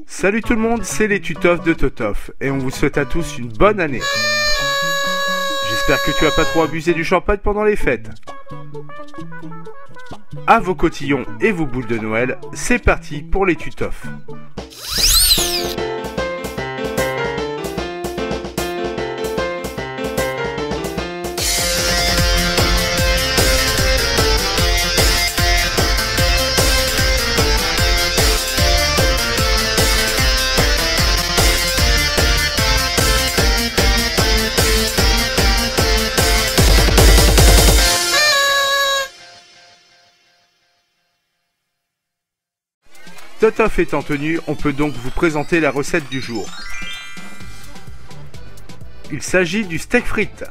Salut tout le monde, c'est les Tutof de Totof et on vous souhaite à tous une bonne année. J'espère que tu as pas trop abusé du champagne pendant les fêtes. À vos cotillons et vos boules de Noël, c'est parti pour les Tutof. Totof étant tenu, on peut donc vous présenter la recette du jour. Il s'agit du steak frites.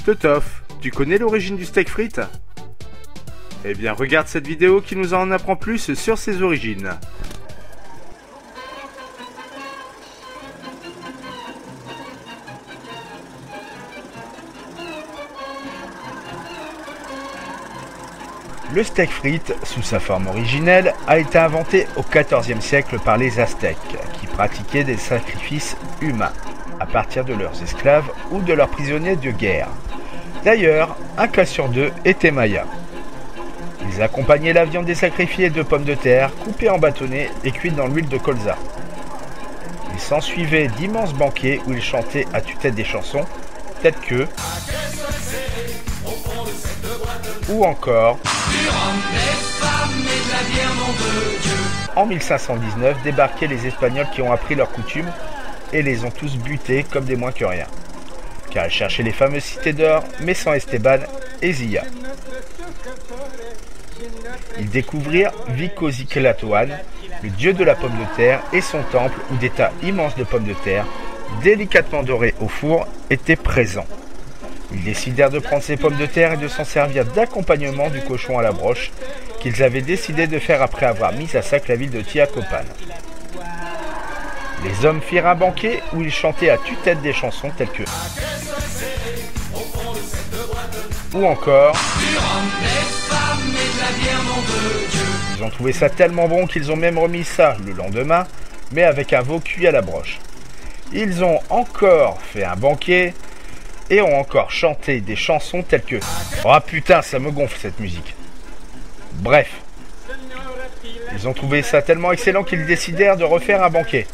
Totof, tu connais l'origine du steak frites? Eh bien, regarde cette vidéo qui nous en apprend plus sur ses origines. Le steak frites, sous sa forme originelle, a été inventé au XIVe siècle par les Aztèques, qui pratiquaient des sacrifices humains, à partir de leurs esclaves ou de leurs prisonniers de guerre. D'ailleurs, un cas sur deux était maya. Ils accompagnaient la viande des sacrifiés de pommes de terre, coupées en bâtonnets et cuites dans l'huile de colza. Il s'ensuivait d'immenses banquets où ils chantaient à tue-tête des chansons, telles que... ou encore... En 1519, débarquaient les Espagnols qui ont appris leurs coutumes et les ont tous butés comme des moins que rien. Car ils cherchaient les fameuses cités d'or, mais sans Esteban et Zilla. Ils découvrirent Vicoziclatoan, le dieu de la pomme de terre, et son temple où des tas immenses de pommes de terre, délicatement dorées au four, étaient présents. Ils décidèrent de prendre ces pommes de terre et de s'en servir d'accompagnement du cochon à la broche qu'ils avaient décidé de faire après avoir mis à sac la ville de Tlacopan. Les hommes firent un banquet où ils chantaient à tue-tête des chansons telles que... ou encore... Ils ont trouvé ça tellement bon qu'ils ont même remis ça le lendemain, mais avec un veau cuit à la broche. Ils ont encore fait un banquet... et ont encore chanté des chansons telles que... oh putain, ça me gonfle cette musique. Bref. Ils ont trouvé ça tellement excellent qu'ils décidèrent de refaire un banquet.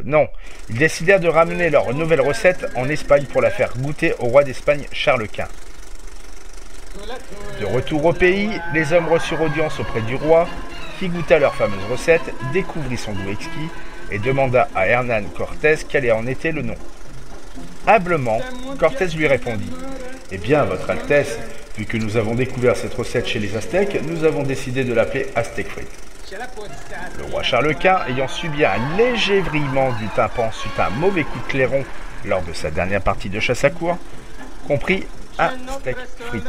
Non. Ils décidèrent de ramener leur nouvelle recette en Espagne pour la faire goûter au roi d'Espagne Charles Quint. De retour au pays, les hommes reçurent audience auprès du roi, qui goûta leur fameuse recette, découvrit son goût exquis et demanda à Hernán Cortés quel en était le nom. Humblement, Cortés lui répondit « Eh bien, votre Altesse, vu que nous avons découvert cette recette chez les Aztèques, nous avons décidé de l'appeler Aztèque frites. » Le roi Charles Quint, ayant subi un léger vrillement du tympan suite à un mauvais coup de clairon lors de sa dernière partie de chasse à courre, comprit un steak frites.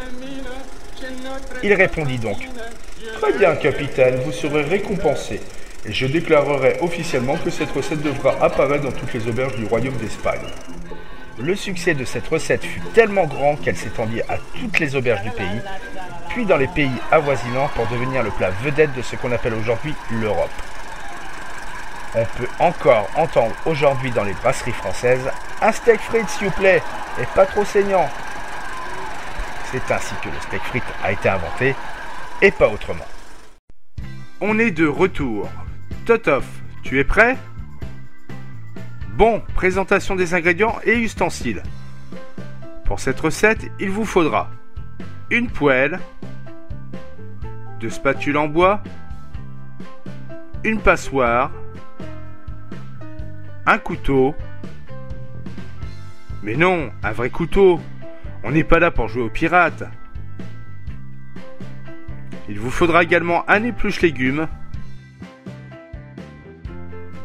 Il répondit donc « Très bien, capitaine, vous serez récompensé, et je déclarerai officiellement que cette recette devra apparaître dans toutes les auberges du royaume d'Espagne. » Le succès de cette recette fut tellement grand qu'elle s'étendit à toutes les auberges du pays, puis dans les pays avoisinants pour devenir le plat vedette de ce qu'on appelle aujourd'hui l'Europe. On peut encore entendre aujourd'hui dans les brasseries françaises « Un steak frites s'il vous plaît, et pas trop saignant ». C'est ainsi que le steak frites a été inventé, et pas autrement. On est de retour. Totof, tu es prêt ? Bon, présentation des ingrédients et ustensiles. Pour cette recette, il vous faudra une poêle, 2 spatules en bois, une passoire, un couteau. Mais non, un vrai couteau. On n'est pas là pour jouer aux pirates. Il vous faudra également un épluche légumes,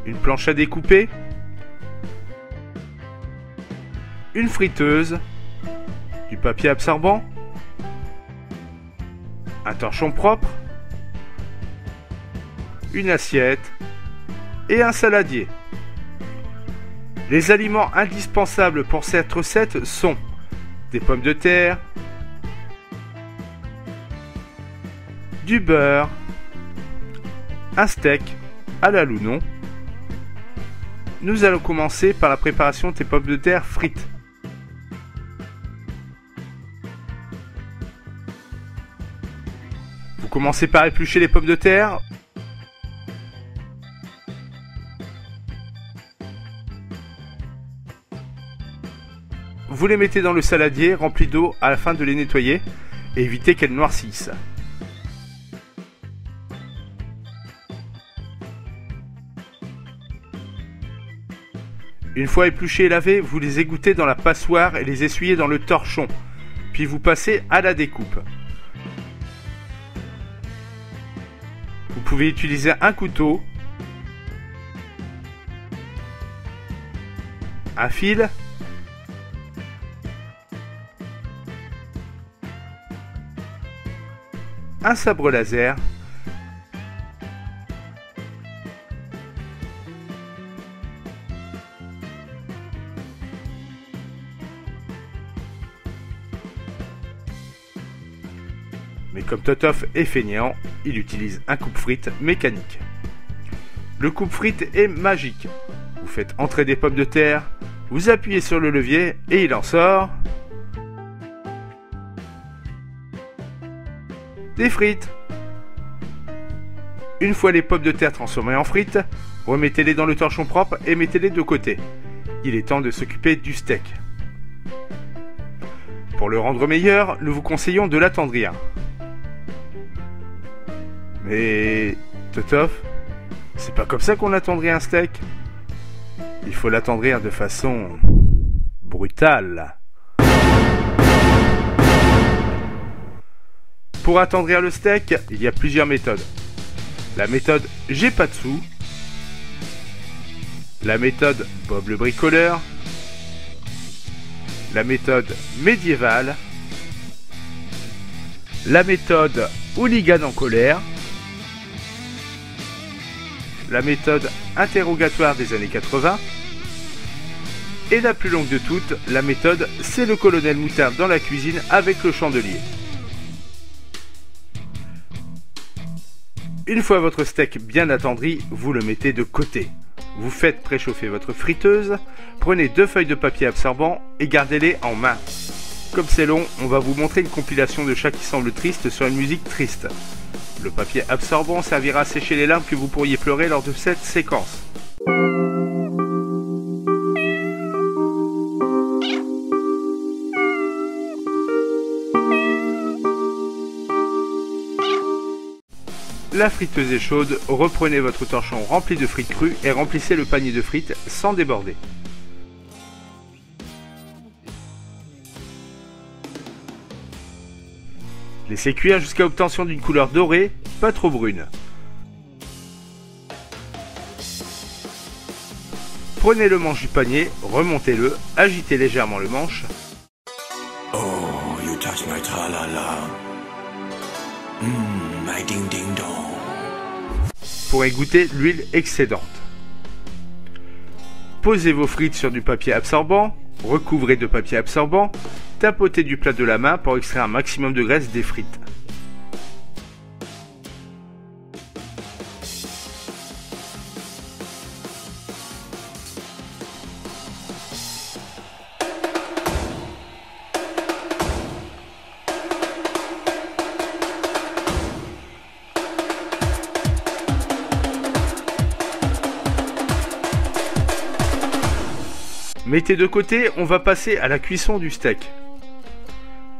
une planche à découper, une friteuse, du papier absorbant, un torchon propre, une assiette et un saladier. Les aliments indispensables pour cette recette sont des pommes de terre, du beurre, un steak à la Lounon, nous allons commencer par la préparation des pommes de terre frites. Vous commencez par éplucher les pommes de terre. Vous les mettez dans le saladier rempli d'eau afin de les nettoyer et éviter qu'elles noircissent. Une fois épluchés et lavés, vous les égouttez dans la passoire et les essuyez dans le torchon. Puis vous passez à la découpe. Vous pouvez utiliser un couteau, un fil, un sabre laser, mais comme Totof est fainéant, il utilise un coupe-frites mécanique. Le coupe-frites est magique. Vous faites entrer des pommes de terre, vous appuyez sur le levier et il en sort des frites. Une fois les pommes de terre transformées en frites, remettez-les dans le torchon propre et mettez-les de côté. Il est temps de s'occuper du steak. Pour le rendre meilleur, nous vous conseillons de l'attendrir. Mais Totof, c'est pas comme ça qu'on attendrit un steak. Il faut l'attendrir de façon brutale. Pour attendrir le steak, il y a plusieurs méthodes. La méthode j'ai pas de sous, la méthode Bob le bricoleur, la méthode médiévale, la méthode hooligan en colère, la méthode interrogatoire des années 80, et la plus longue de toutes, la méthode c'est le colonel Moutarde dans la cuisine avec le chandelier. Une fois votre steak bien attendri, vous le mettez de côté. Vous faites préchauffer votre friteuse, prenez 2 feuilles de papier absorbant et gardez-les en main. Comme c'est long, on va vous montrer une compilation de chats qui semblent tristes sur une musique triste. Le papier absorbant servira à sécher les larmes que vous pourriez pleurer lors de cette séquence. La friteuse est chaude, reprenez votre torchon rempli de frites crues et remplissez le panier de frites sans déborder. Laissez cuire jusqu'à obtention d'une couleur dorée, pas trop brune. Prenez le manche du panier, remontez-le, agitez légèrement le manche. Oh, you touch my tra-la-la. My ding-ding-dong. Pour égoutter l'huile excédente. Posez vos frites sur du papier absorbant, recouvrez de papier absorbant, tapotez du plat de la main pour extraire un maximum de graisse des frites. Mettez de côté, on va passer à la cuisson du steak.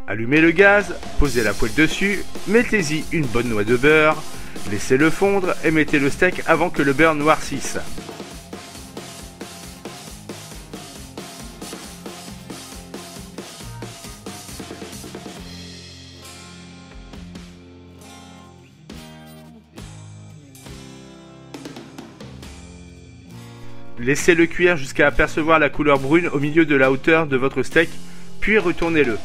Allumez le gaz, posez la poêle dessus, mettez-y une bonne noix de beurre, laissez-le fondre et mettez le steak avant que le beurre noircisse. Laissez-le cuire jusqu'à apercevoir la couleur brune au milieu de la hauteur de votre steak, puis retournez-le.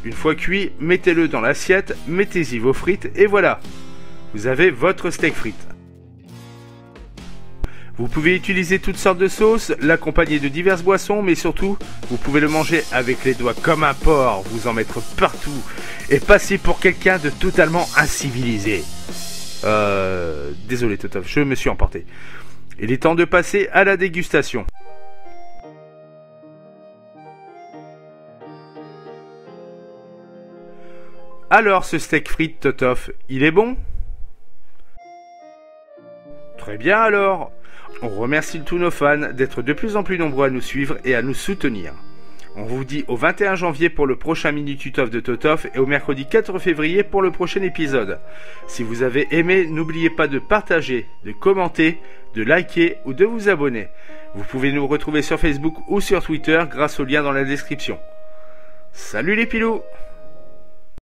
Une fois cuit, mettez-le dans l'assiette, mettez-y vos frites et voilà, vous avez votre steak frites. Vous pouvez utiliser toutes sortes de sauces, l'accompagner de diverses boissons, mais surtout, vous pouvez le manger avec les doigts comme un porc, vous en mettre partout, et passer pour quelqu'un de totalement incivilisé. Désolé Totof, je me suis emporté. Il est temps de passer à la dégustation. Alors ce steak frites Totof, il est bon? Très bien alors. On remercie tous nos fans d'être de plus en plus nombreux à nous suivre et à nous soutenir. On vous dit au 21 janvier pour le prochain mini tutof de Totof et au mercredi 4 février pour le prochain épisode. Si vous avez aimé, n'oubliez pas de partager, de commenter, de liker ou de vous abonner. Vous pouvez nous retrouver sur Facebook ou sur Twitter grâce au lien dans la description. Salut les pilous!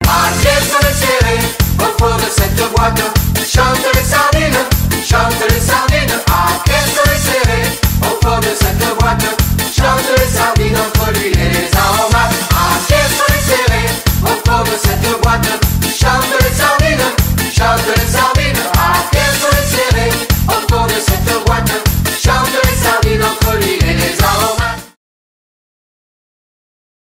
Assieds sur les serrés, au fond de cette boîte, chante les sardines, chante les